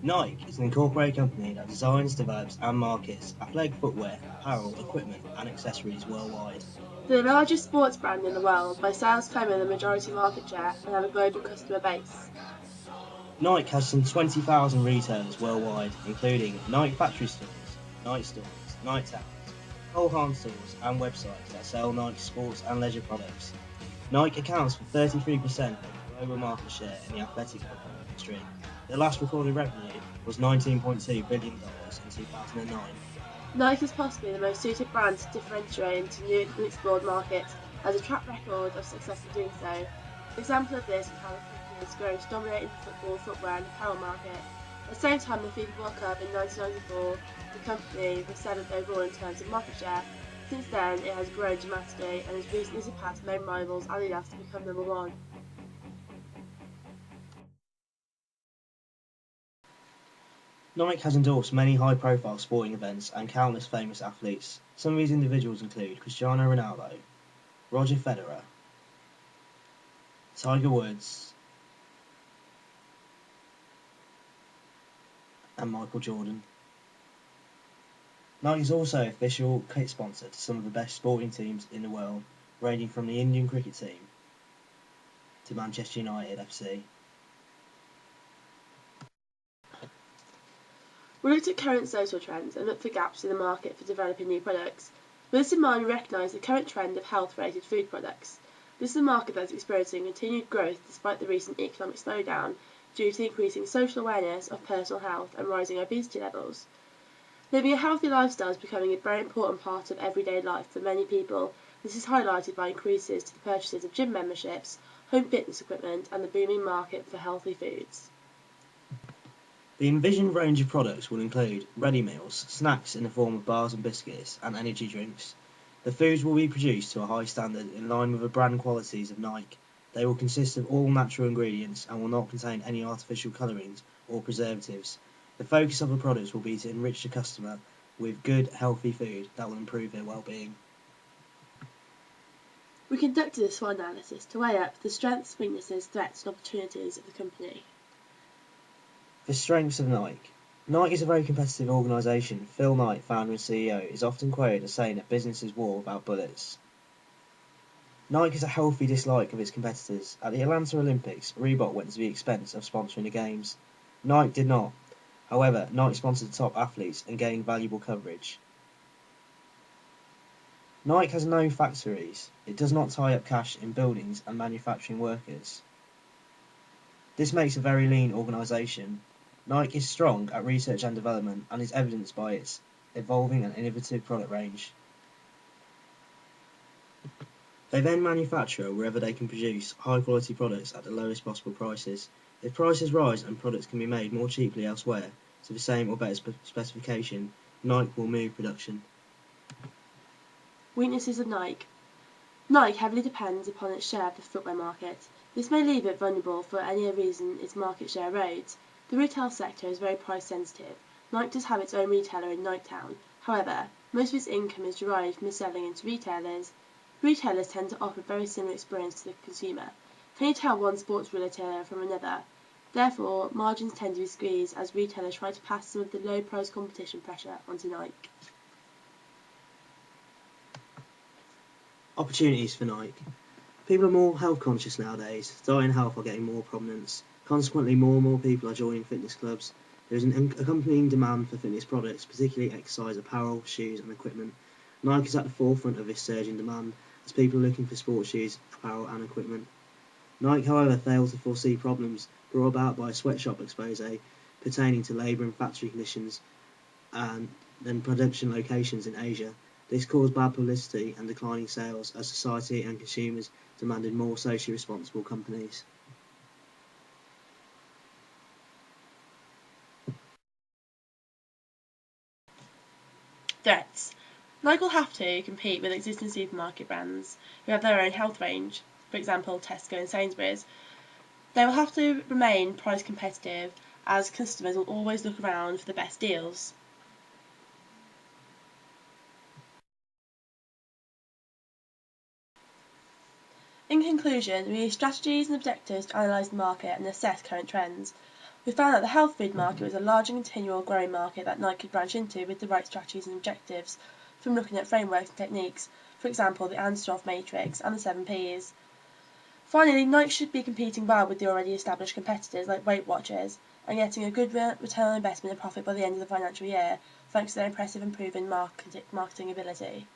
Nike is an incorporated company that designs, develops and markets athletic footwear, apparel, equipment and accessories worldwide. They're the largest sports brand in the world by sales claiming the majority market share and have a global customer base. Nike has some 20,000 retailers worldwide, including Nike factory stores, Nike Towns, Cole Haan stores and websites that sell Nike sports and leisure products. Nike accounts for 33% of the global market share in the athletic footwear industry. Their last recorded revenue was $19.2 billion in 2009. Nike is possibly the most suited brand to differentiate into new and unexplored markets, has a track record of success in doing so. An example of this is how the company has grown to dominate in the football, footwear and apparel market. At the same time, the FIFA World Cup in 1994, the company was 7th overall in terms of market share. Since then, it has grown dramatically and has recently surpassed main rivals Adidas to become number one. Nike has endorsed many high-profile sporting events and countless famous athletes. Some of these individuals include Cristiano Ronaldo, Roger Federer, Tiger Woods, and Michael Jordan. Nike is also official kit sponsor to some of the best sporting teams in the world, ranging from the Indian cricket team to Manchester United FC. We looked at current social trends and looked for gaps in the market for developing new products. With this in mind, we recognise the current trend of health-related food products. This is a market that is experiencing continued growth despite the recent economic slowdown due to the increasing social awareness of personal health and rising obesity levels. Living a healthy lifestyle is becoming a very important part of everyday life for many people. This is highlighted by increases to the purchases of gym memberships, home fitness equipment and the booming market for healthy foods. The envisioned range of products will include ready meals, snacks in the form of bars and biscuits, and energy drinks. The foods will be produced to a high standard in line with the brand qualities of Nike. They will consist of all natural ingredients and will not contain any artificial colourings or preservatives. The focus of the products will be to enrich the customer with good, healthy food that will improve their well-being. We conducted a SWOT analysis to weigh up the strengths, weaknesses, threats and opportunities of the company. The strengths of Nike. Nike is a very competitive organisation. Phil Knight, founder and CEO, is often quoted as saying that business is war without bullets. Nike has a healthy dislike of its competitors. At the Atlanta Olympics, Reebok went to the expense of sponsoring the games. Nike did not. However, Nike sponsored top athletes and gained valuable coverage. Nike has no factories. It does not tie up cash in buildings and manufacturing workers. This makes a very lean organisation. Nike is strong at research and development and is evidenced by its evolving and innovative product range. They then manufacture wherever they can produce high quality products at the lowest possible prices. If prices rise and products can be made more cheaply elsewhere to the same or better specification, Nike will move production. Weaknesses of Nike. Nike heavily depends upon its share of the footwear market. This may leave it vulnerable for any reason its market share erodes. The retail sector is very price sensitive. Nike does have its own retailer in Niketown. However, most of its income is derived from selling into retailers. Retailers tend to offer a very similar experience to the consumer. Can you tell one sports retailer from another? Therefore, margins tend to be squeezed as retailers try to pass some of the low price competition pressure onto Nike. Opportunities for Nike. People are more health conscious nowadays. Diet and health are getting more prominence. Consequently, more and more people are joining fitness clubs. There is an accompanying demand for fitness products, particularly exercise apparel, shoes and equipment. Nike is at the forefront of this surge in demand as people are looking for sports shoes, apparel and equipment. Nike, however, failed to foresee problems brought about by a sweatshop expose pertaining to labour and factory conditions and then production locations in Asia. This caused bad publicity and declining sales as society and consumers demanded more socially responsible companies. Threats. Nike will have to compete with existing supermarket brands who have their own health range, for example Tesco and Sainsbury's. They will have to remain price competitive as customers will always look around for the best deals. In conclusion, we use strategies and objectives to analyse the market and assess current trends. We found that the health food market was a large and continual growing market that Nike could branch into with the right strategies and objectives, from looking at frameworks and techniques, for example the Anstroff matrix and the 7 Ps. Finally, Nike should be competing well with the already established competitors like Weight Watchers and getting a good return on investment and profit by the end of the financial year, thanks to their impressive and proven marketing ability.